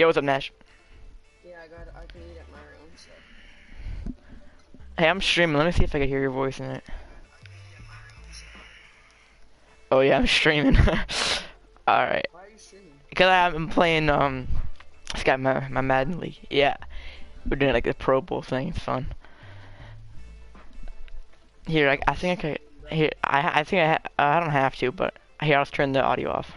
Yo, what's up, Nash? Yeah, I can eat at my room, so. Hey, I'm streaming. Let me see if I can hear your voice in it. Oh yeah, I'm streaming. Alright. Why are you streaming? Because I'm playing, it's got my Madden League. Yeah. We're doing like the Pro Bowl thing. It's fun. Here, I think I could, here, I think I don't have to, but here, I'll turn the audio off.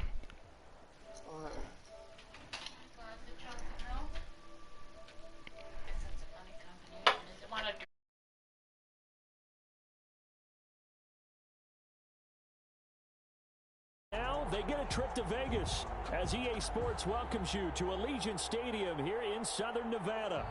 Now they get a trip to Vegas as EA Sports welcomes you to Allegiant Stadium here in Southern Nevada.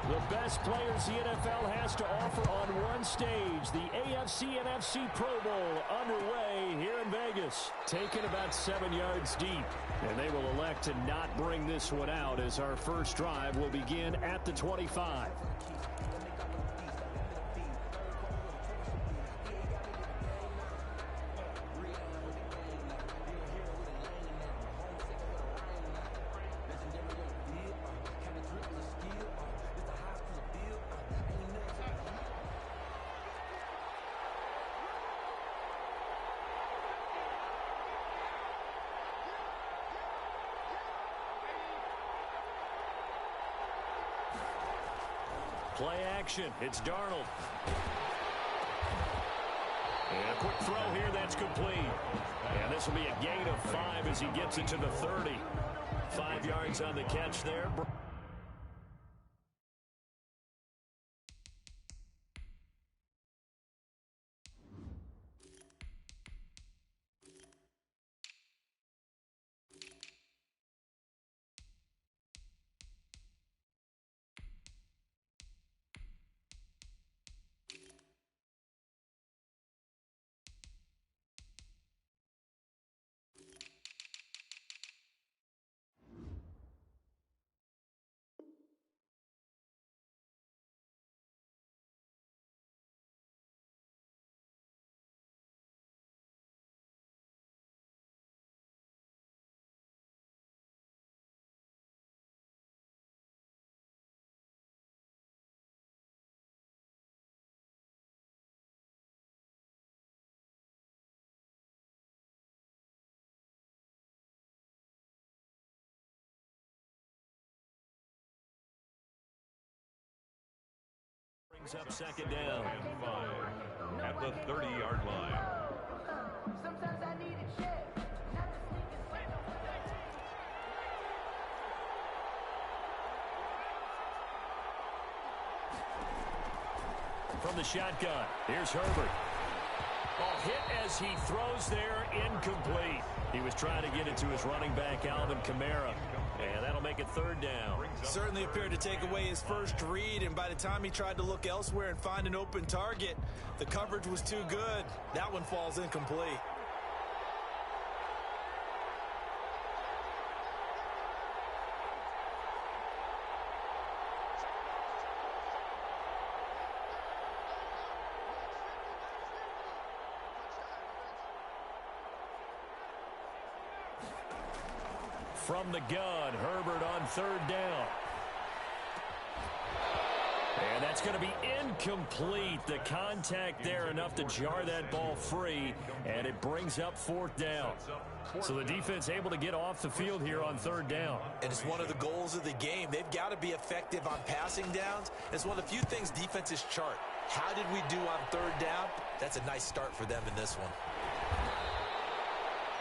The best players the NFL has to offer on one stage. The AFC and NFC Pro Bowl underway here in Vegas. Taken about 7 yards deep. And they will elect to not bring this one out as our first drive will begin at the 25. Play action. It's Darnold. And a quick throw here. That's complete. And this will be a gain of 5 as he gets it to the 30. 5 yards on the catch there. Brings up second down. And 5 at the 30-yard line. Sometimes I need a check. From the shotgun, here's Herbert. Ball hit as he throws there, incomplete. He was trying to get it to his running back, Alvin Kamara, and that'll make it third down. Certainly appeared to take away his first read, and by the time he tried to look elsewhere and find an open target, the coverage was too good. That one falls incomplete. From the gun, Herbert on third down. And that's going to be incomplete. The contact there enough to jar that ball free, and it brings up fourth down. So the defense able to get off the field here on third down. And it's one of the goals of the game. They've got to be effective on passing downs. It's one of the few things defenses chart. How did we do on third down? That's a nice start for them in this one.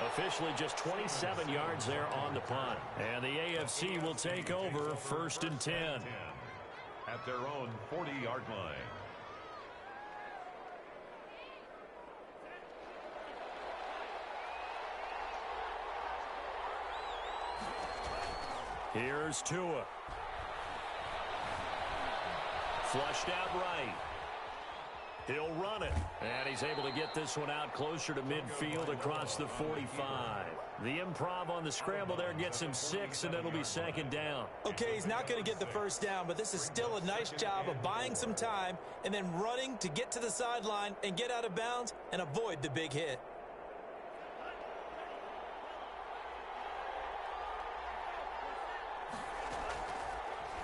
Officially just 27 yards there on the punt. And the AFC will take over first and 10. At their own 40-yard line. Here's Tua. Flushed out right. He'll run it. And he's able to get this one out closer to midfield across the 45. The improv on the scramble there gets him 6, and it'll be second down. Okay, he's not going to get the first down, but this is still a nice job of buying some time and then running to get to the sideline and get out of bounds and avoid the big hit.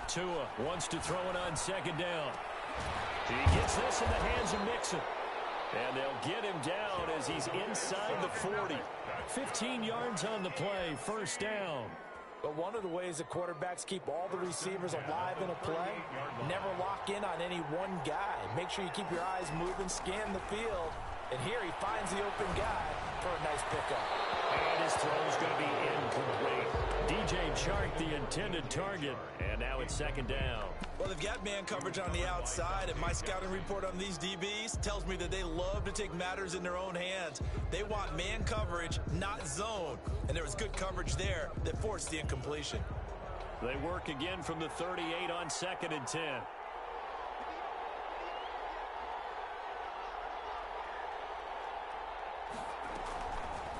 Tua wants to throw it on second down. He gets this in the hands of Mixon. And they'll get him down as he's inside the 40. 15 yards on the play, first down. But one of the ways the quarterbacks keep all the receivers alive in a play, never lock in on any one guy. Make sure you keep your eyes moving, scan the field. And here he finds the open guy for a nice pickup. And his throw's going to be incomplete. DJ Chark, the intended target, and now it's second down. Well, they've got man coverage on the outside, and my scouting report on these DBs tells me that they love to take matters in their own hands. They want man coverage, not zone. And there was good coverage there that forced the incompletion. They work again from the 38 on second and 10.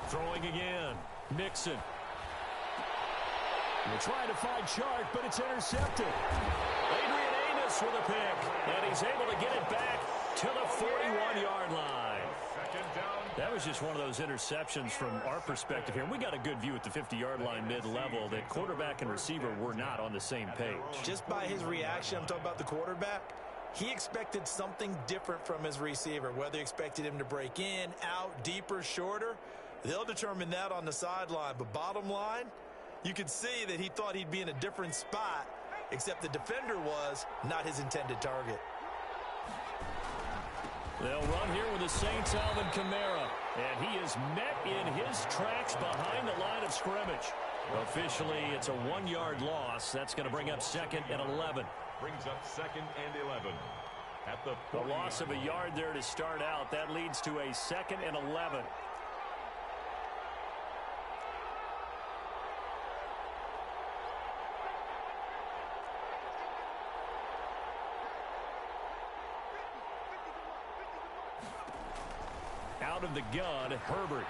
Throwing again. Mixon. They're trying to find Chark, but it's intercepted. Adrian Amos with a pick, and he's able to get it back to the 41-yard line. That was just one of those interceptions from our perspective here. We got a good view at the 50-yard line mid-level that quarterback and receiver were not on the same page. Just by his reaction, I'm talking about the quarterback, he expected something different from his receiver, whether he expected him to break in, out, deeper, shorter. They'll determine that on the sideline. But bottom line, you could see that he thought he'd be in a different spot, except the defender was not his intended target. They'll run here with the Saints' Alvin Kamara, and he is met in his tracks behind the line of scrimmage. Officially, it's a 1-yard loss. That's going to bring up second and 11. Brings up second and 11. At the loss of a yard there to start out. That leads to a second and 11. Out of the gun, Herbert.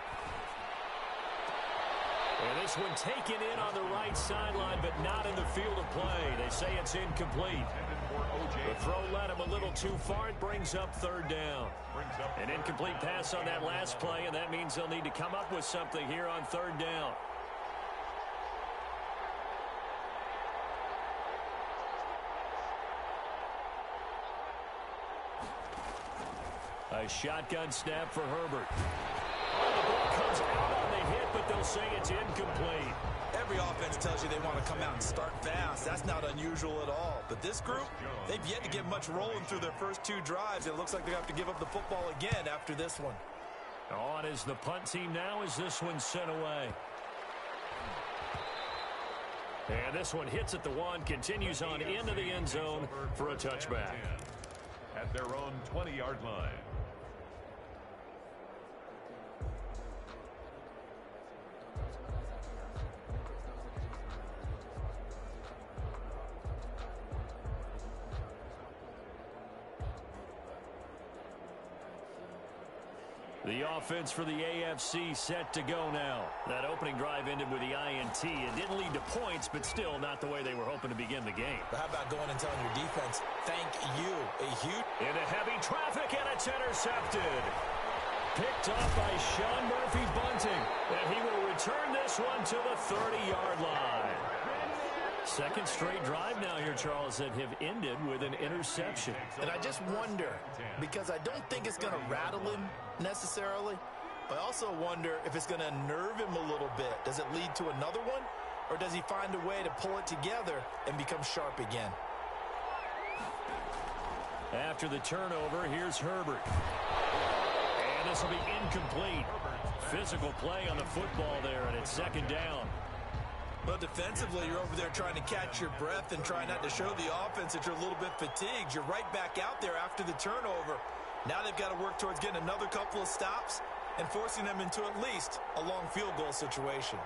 And this one taken in on the right sideline, but not in the field of play. They say it's incomplete. The throw led him a little too far. It brings up third down. An incomplete pass on that last play, and that means they'll need to come up with something here on third down. A shotgun snap for Herbert. Oh, the ball comes out on the hit, but they'll say it's incomplete. Every offense tells you they want to come out and start fast. That's not unusual at all. But this group, they've yet to get much rolling through their first 2 drives. It looks like they have to give up the football again after this one. On is the punt team now as this one's sent away. And this one hits at the 1, continues on into the end zone for a touchback. At their own 20-yard line. The offense for the AFC set to go now. That opening drive ended with the INT. It didn't lead to points, but still not the way they were hoping to begin the game. But how about going and telling your defense, thank you, a huge... Into heavy traffic, and it's intercepted. Picked up by Sean Murphy Bunting, and he will return this one to the 30-yard line. Second straight drive now here, Charles, that have ended with an interception. And I just wonder, because I don't think it's going to rattle him necessarily, but I also wonder if it's going to nerve him a little bit. Does it lead to another one, or does he find a way to pull it together and become sharp again? After the turnover, here's Herbert. And this will be incomplete. Physical play on the football there, and it's second down. Well, defensively, you're over there trying to catch your breath and try not to show the offense that you're a little bit fatigued. You're right back out there after the turnover. Now they've got to work towards getting another couple of stops and forcing them into at least a long field goal situation.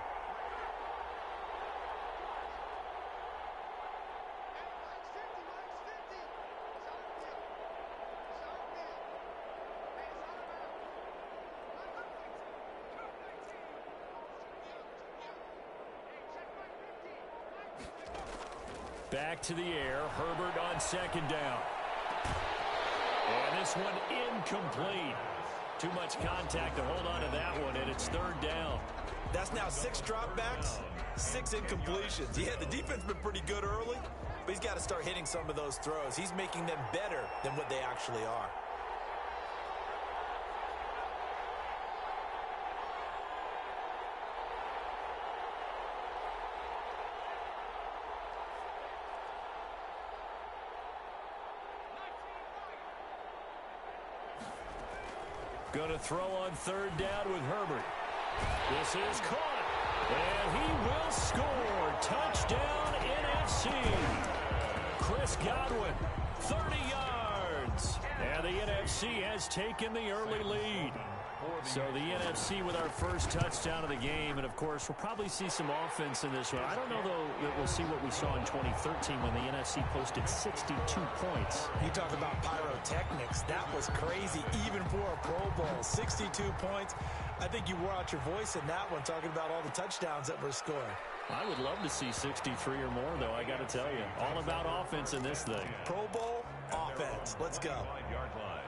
Back to the air. Herbert on second down. And this one incomplete. Too much contact to hold on to that one, and it's third down. That's now 6 dropbacks, 6 incompletions. Yeah, the defense been pretty good early, but he's got to start hitting some of those throws. He's making them better than what they actually are. Going to throw on third down with Herbert. This is caught, and he will score. Touchdown, NFC. Chris Godwin, 30 yards. And the NFC has taken the early lead. So the NFC with our first touchdown of the game. And, of course, we'll probably see some offense in this one. I don't know, though, that we'll see what we saw in 2013 when the NFC posted 62 points. You talk about pyrotechnics. That was crazy, even for a Pro Bowl. 62 points. I think you wore out your voice in that one, talking about all the touchdowns that were scored. I would love to see 63 or more, though, I got to tell you. All about offense in this thing. Pro Bowl, offense. Let's go. 5-yard line.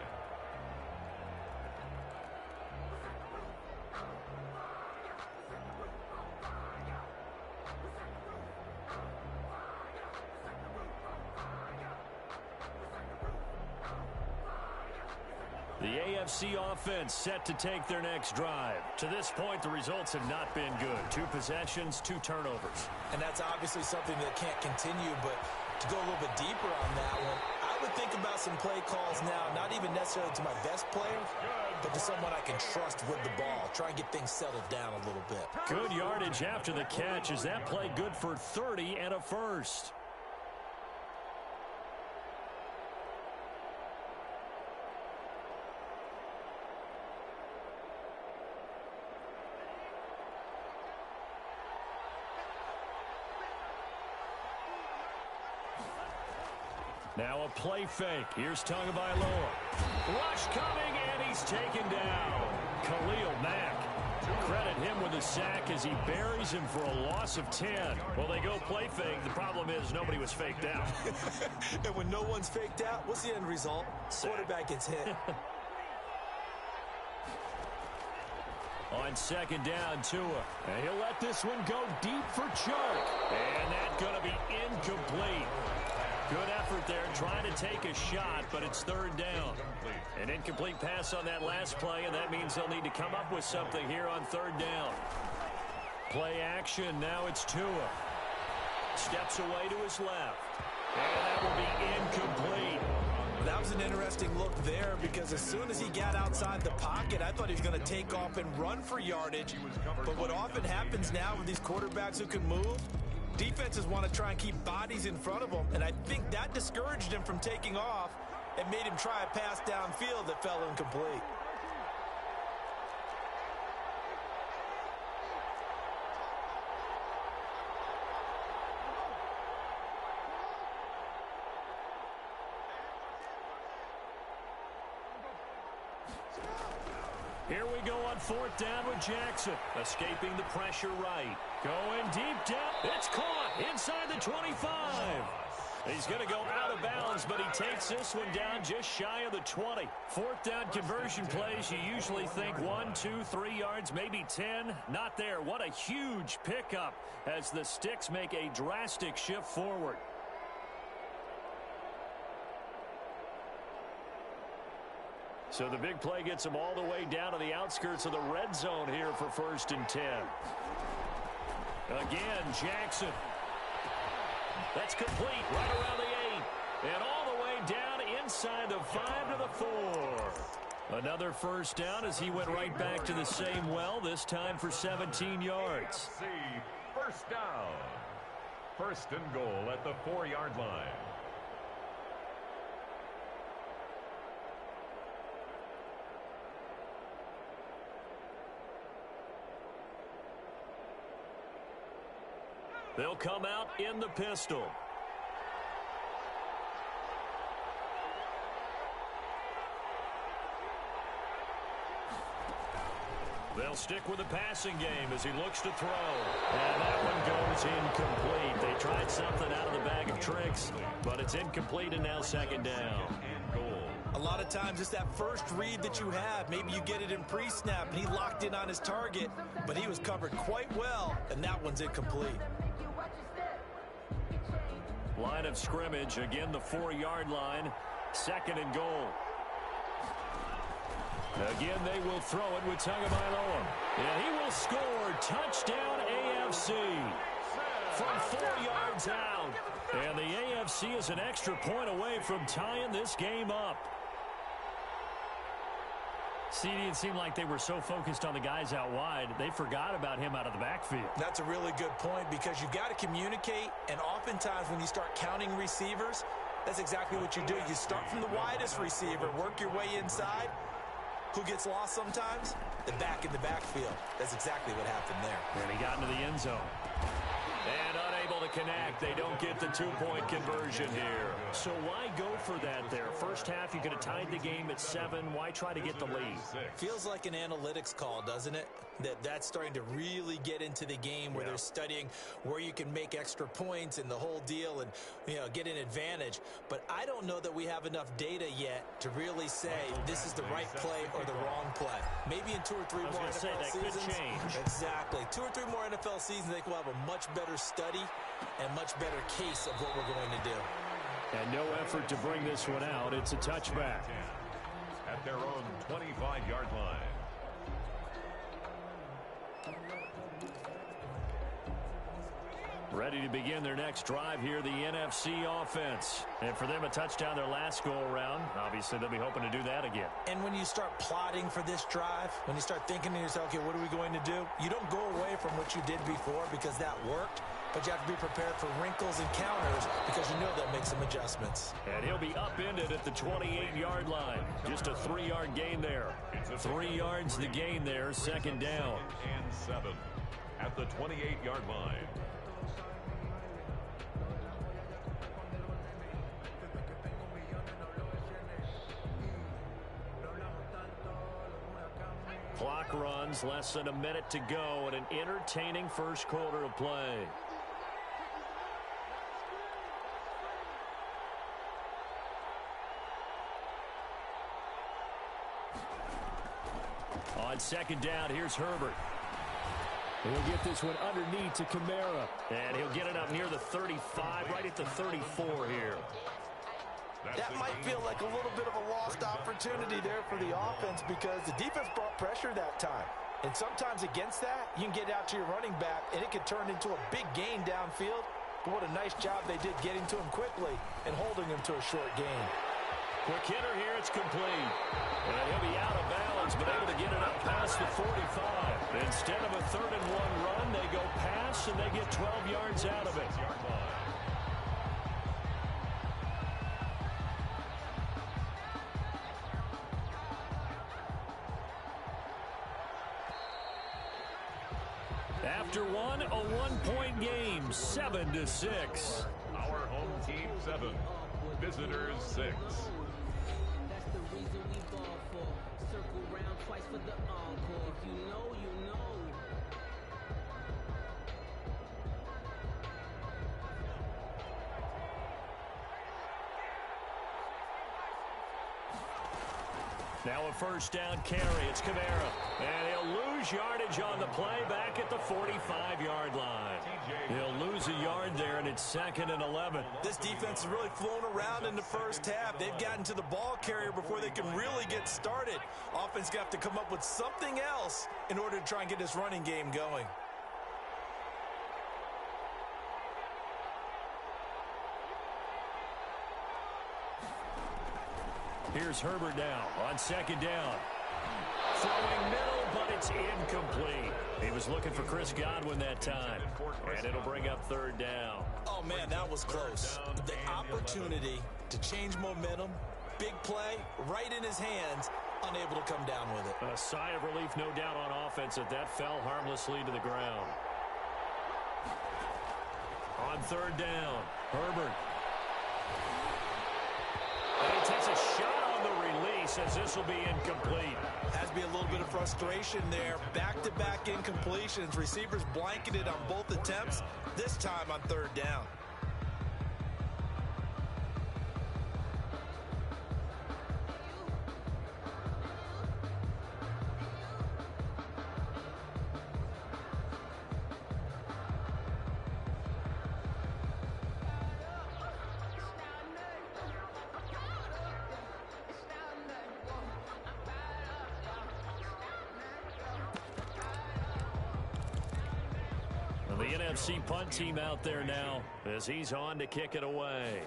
The AFC offense set to take their next drive. To this point, the results have not been good. 2 possessions, 2 turnovers. And that's obviously something that can't continue, but to go a little bit deeper on that one, I would think about some play calls now, not even necessarily to my best player, but to someone I can trust with the ball. Try and get things settled down a little bit. Good yardage after the catch. Is that play good for 30 and a first? Now a play fake. Here's Tagovailoa. Rush coming, and he's taken down. Khalil Mack. Credit him with a sack as he buries him for a loss of 10. Well, they go play fake. The problem is nobody was faked out. And when no one's faked out, what's the end result? Quarterback gets hit. On second down, Tua. And he'll let this one go deep for Chark. And that's going to be incomplete. Good effort there, trying to take a shot, but it's third down. An incomplete pass on that last play, and that means they'll need to come up with something here on third down. Play action, now it's Tua. Steps away to his left. And that will be incomplete. That was an interesting look there because as soon as he got outside the pocket, I thought he was going to take off and run for yardage. But what often happens now with these quarterbacks who can move, defenses want to try and keep bodies in front of them, and I think that discouraged him from taking off and made him try a pass downfield that fell incomplete. Here we go on fourth down with Jackson. Escaping the pressure right. Going deep down. It's caught inside the 25. He's going to go out of bounds, but he takes this one down just shy of the 20. Fourth down conversion plays, you usually think 1, 2, 3 yards, maybe 10. Not there. What a huge pickup as the Sticks make a drastic shift forward. So the big play gets them all the way down to the outskirts of the red zone here for 1st and 10. Again, Jackson. That's complete right around the 8. And all the way down inside the 5 to the 4. Another first down as he went right back to the same well, this time for 17 yards. First down. 1st and goal at the 4-yard line. They'll come out in the pistol. They'll stick with the passing game as he looks to throw. And that one goes incomplete. They tried something out of the bag of tricks, but it's incomplete and now second down. A lot of times it's that first read that you have. Maybe you get it in pre-snap and he locked in on his target, but he was covered quite well, and that one's incomplete. Line of scrimmage, again the 4-yard line, second and goal. Again, they will throw it with Tagovailoa. And he will score. Touchdown, AFC. From 4 yards out. And the AFC is an extra point away from tying this game up. CD, it seemed like they were so focused on the guys out wide, they forgot about him out of the backfield. That's a really good point because you've got to communicate, and oftentimes when you start counting receivers, that's exactly what you do. You start from the widest receiver, work your way inside. Who gets lost sometimes? The back in the backfield. That's exactly what happened there. And he got into the end zone. And unable to connect. They don't get the 2-point conversion here. So why go for that there? First half, you could have tied the game at 7. Why try to get the lead? Feels like an analytics call, doesn't it? That's starting to really get into the game where they're studying where you can make extra points and the whole deal and, get an advantage. But I don't know that we have enough data yet to really say this is the right play or the wrong play. Maybe in 2 or 3 more NFL seasons. Could change. Exactly. 2 or 3 more NFL seasons, I think we'll have a much better study and much better case of what we're going to do. And no effort to bring this one out. It's a touchback. At their own 25-yard line. Ready to begin their next drive here, the NFC offense. And for them, a touchdown their last go-around. Obviously, they'll be hoping to do that again. And when you start plotting for this drive, when you start thinking to yourself, okay, what are we going to do? You don't go away from what you did before because that worked, but you have to be prepared for wrinkles and counters because you know they'll make some adjustments. And he'll be upended at the 28-yard line. Just a 3-yard gain there. 3 yards the gain there, second down. And 7 at the 28-yard line. Clock runs, less than a minute to go, and an entertaining first quarter of play. On second down, here's Herbert. He'll get this one underneath to Kamara. And he'll get it up near the 35, right at the 34 here. That might feel like a little bit of a lost opportunity there for the offense because the defense brought pressure that time. And sometimes against that, you can get out to your running back, and it could turn into a big gain downfield. But what a nice job they did getting to him quickly and holding him to a short gain. Quick hitter here, it's complete. And he'll be out of balance, but able to get it up past the 45. Instead of a 3rd-and-1 run, they go pass, and they get 12 yards out of it. After one, a 1-point game, 7-6. Our home team 7, visitors 6. That's the reason we ball for. Circle round twice for the encore. If you know, you know. Now a first down carry. It's Kamara. And he'll lose yardage on the play back at the 45-yard line. He'll lose a yard there, and it's 2nd and 11. This defense has really flown around in the first half. They've gotten to the ball carrier before they can really get started. Offense got to come up with something else in order to try and get this running game going. Here's Herbert now on second down. Throwing middle, but it's incomplete. He was looking for Chris Godwin that time. And it'll bring up 3rd down. Oh, man, that was close. The opportunity to change momentum, big play, right in his hands, unable to come down with it. A sigh of relief, no doubt, on offense that fell harmlessly to the ground. On 3rd down, Herbert. And he takes a shot on the release. says this will be incomplete. Has to be a little bit of frustration there. Back-to-back incompletions. Receivers blanketed on both attempts, this time on third down. The NFC punt team out there now as he's on to kick it away.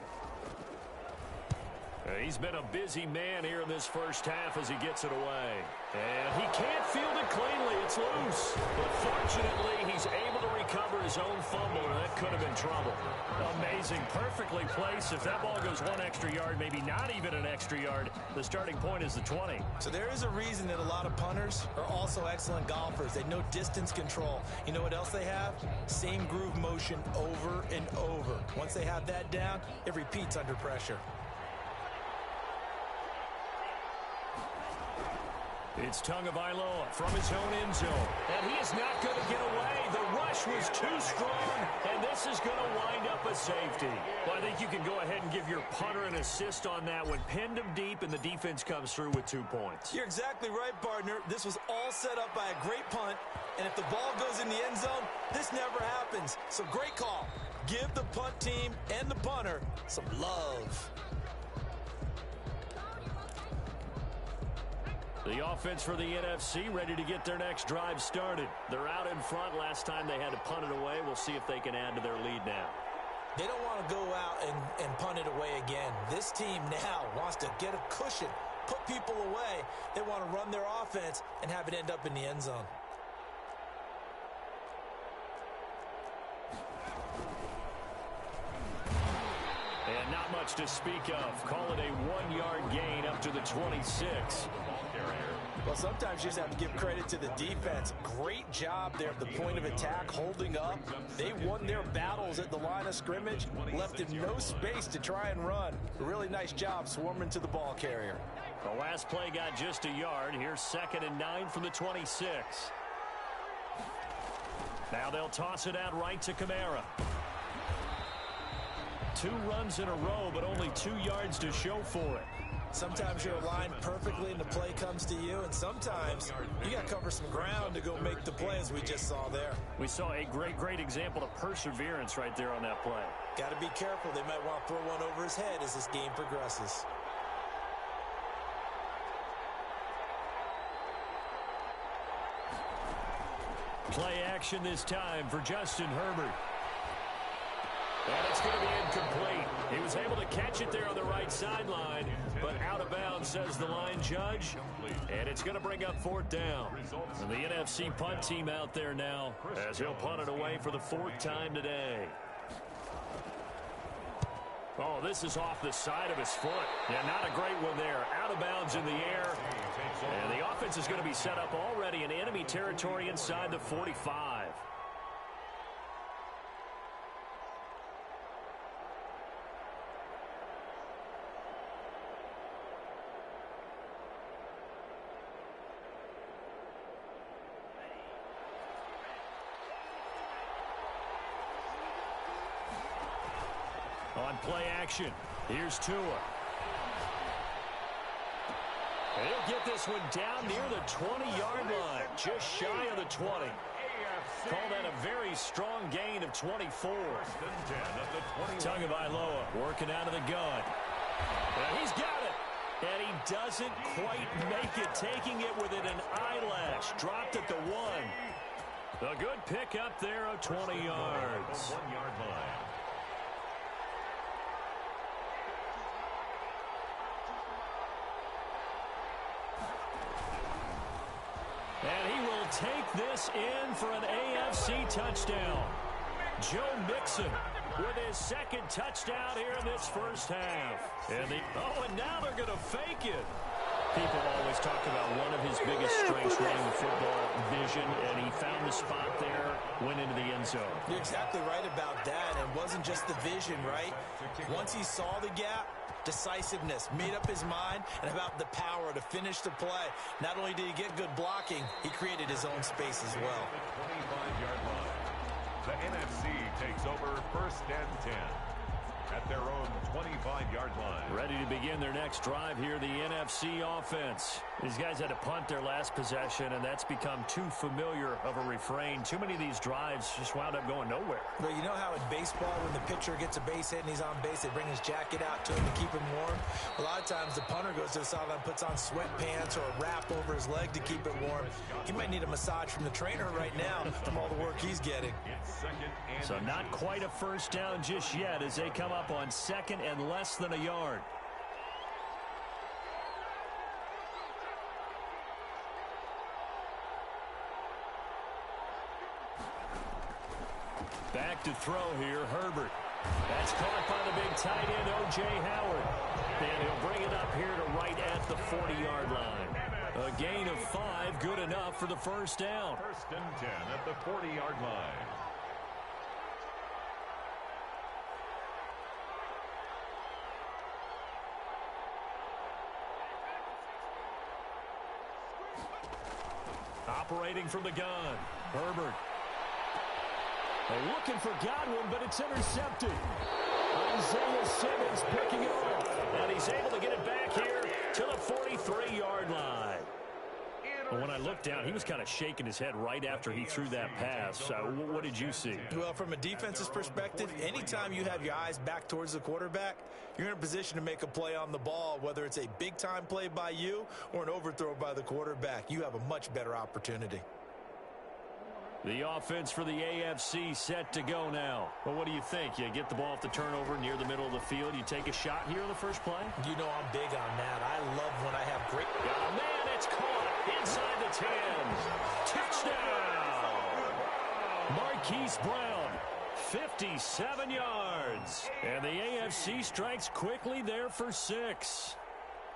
He's been a busy man here in this first half as he gets it away. And he can't field it cleanly. It's loose. But fortunately, he's able to recover his own fumble, and that could have been trouble. Amazing. Perfectly placed. If that ball goes one extra yard, maybe not even an extra yard, the starting point is the 20. So there is a reason that a lot of punters are also excellent golfers. They know distance control. You know what else they have? Same groove motion over and over. Once they have that down, it repeats under pressure. It's Tagovailoa from his own end zone. And he is not going to get away. The rush was too strong, and this is going to wind up a safety. Well, I think you can go ahead and give your punter an assist on that one. Pinned him deep, and the defense comes through with 2 points. You're exactly right, partner. This was all set up by a great punt, and if the ball goes in the end zone, this never happens. So great call. Give the punt team and the punter some love. The offense for the NFC ready to get their next drive started. They're out in front. Last time they had to punt it away. We'll see if they can add to their lead now. They don't want to go out and punt it away again. This team now wants to get a cushion, put people away. They want to run their offense and have it end up in the end zone. And not much to speak of. Call it a 1-yard gain up to the 26. Well, sometimes you just have to give credit to the defense. Great job there at the point of attack, holding up. They won their battles at the line of scrimmage, left him no space to try and run. A really nice job swarming to the ball carrier. The last play got just a yard. Here's 2nd and 9 from the 26. Now they'll toss it out right to Kamara. 2 runs in a row, but only 2 yards to show for it. Sometimes you're aligned perfectly and the play comes to you, and sometimes you got to cover some ground to go make the play, as we just saw there. We saw a great example of perseverance right there on that play. Got to be careful. They might want to throw one over his head as this game progresses. Play action this time for Justin Herbert. And it's going to be incomplete. He was able to catch it there on the right sideline, but out of bounds, says the line judge. And it's going to bring up 4th down. And the NFC punt team out there now as he'll punt it away for the 4th time today. Oh, this is off the side of his foot. Yeah, not a great one there. Out of bounds in the air. And the offense is going to be set up already in enemy territory inside the 45. On play action, here's Tua. And he'll get this one down near the 20-yard line, just shy of the 20. Call that a very strong gain of 24. Tagovailoa working out of the gun. And he's got it. And he doesn't quite make it, taking it within an eyelash. Dropped at the 1. A good pick up there of 20 yards. 1-yard line. And he will take this in for an AFC touchdown. Joe Mixon with his 2nd touchdown here in this first half. And now they're going to fake it. People always always talk about one of his biggest strengths running the football, vision, and he found the spot there, went into the end zone. You're exactly right about that. It wasn't just the vision, right? Once he saw the gap, decisiveness, made up his mind, and about the power to finish the play. Not only did he get good blocking, he created his own space as well. 25-yard line. The NFC takes over 1st and 10 at their own 25-yard line. Ready to begin their next drive here, the NFC offense. These guys had to punt their last possession, and that's become too familiar of a refrain. Too many of these drives just wound up going nowhere. But you know how in baseball, when the pitcher gets a base hit and he's on base, they bring his jacket out to him to keep him warm? A lot of times the punter goes to the sideline, puts on sweatpants or a wrap over his leg to keep it warm. He might need a massage from the trainer right now from all the work he's getting. So not quite a first down just yet as they come up on 2nd and less than a yard. Back to throw here, Herbert. That's caught by the big tight end, O.J. Howard. And he'll bring it up here to right at the 40-yard line. A gain of 5, good enough for the first down. 1st and 10 at the 40-yard line. Operating from the gun, Herbert. They're looking for Godwin, but it's intercepted. Isaiah Simmons picking it off. And he's able to get it back here to the 43-yard line. But when I looked down, he was kind of shaking his head right after he threw that pass. What did you see? Well, from a defense's perspective, anytime you have your eyes back towards the quarterback, you're in a position to make a play on the ball, whether it's a big-time play by you or an overthrow by the quarterback. You have a much better opportunity. The offense for the AFC set to go now. Well, what do you think? You get the ball off the turnover near the middle of the field. You take a shot here in the first play? You know I'm big on that. I love when I have great... Oh, man, it's caught inside the 10. Touchdown! Marquise Brown, 57 yards. And the AFC strikes quickly there for 6.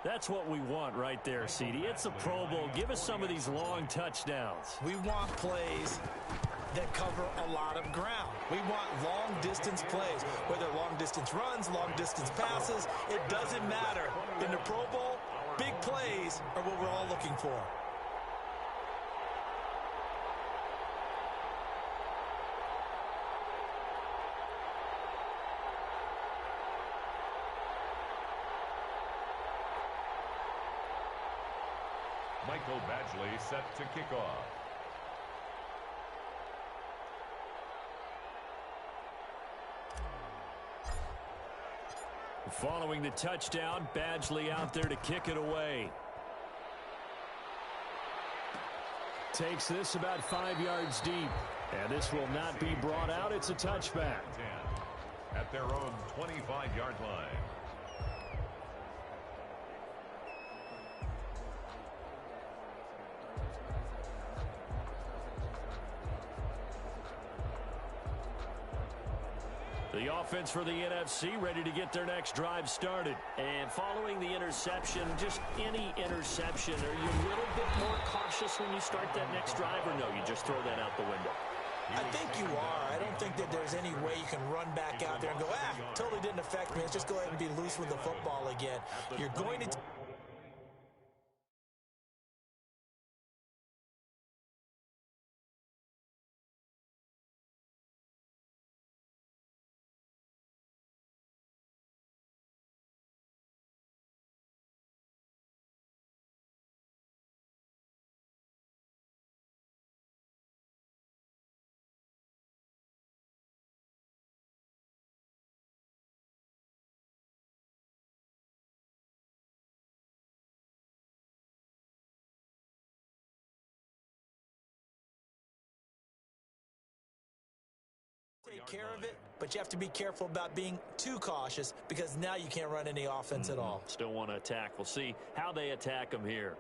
That's what we want right there, CD. It's a Pro Bowl. Give us some of these long touchdowns. We want plays that cover a lot of ground. We want long-distance plays, whether long-distance runs, long-distance passes. It doesn't matter. In the Pro Bowl, big plays are what we're all looking for. Michael Badgley set to kick off. Following the touchdown, Badgley out there to kick it away. Takes this about 5 yards deep. And this will not be brought out. It's a touchback. 10 at their own 25-yard line. The offense for the NFC ready to get their next drive started. And following the interception, just any interception, are you a little bit more cautious when you start that next drive, or no, you just throw that out the window? I think you are. I don't think that there's any way you can run back out there and go, totally didn't affect me. Let's just go ahead and be loose with the football again. You're going to... take care of it, but you have to be careful about being too cautious because now you can't run any offense at all. Still want to attack. We'll see how they attack them here.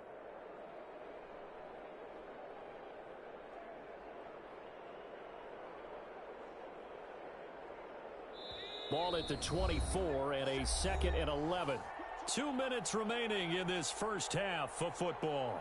Ball at the 24 and a 2nd and 11. 2 minutes remaining in this first half of football.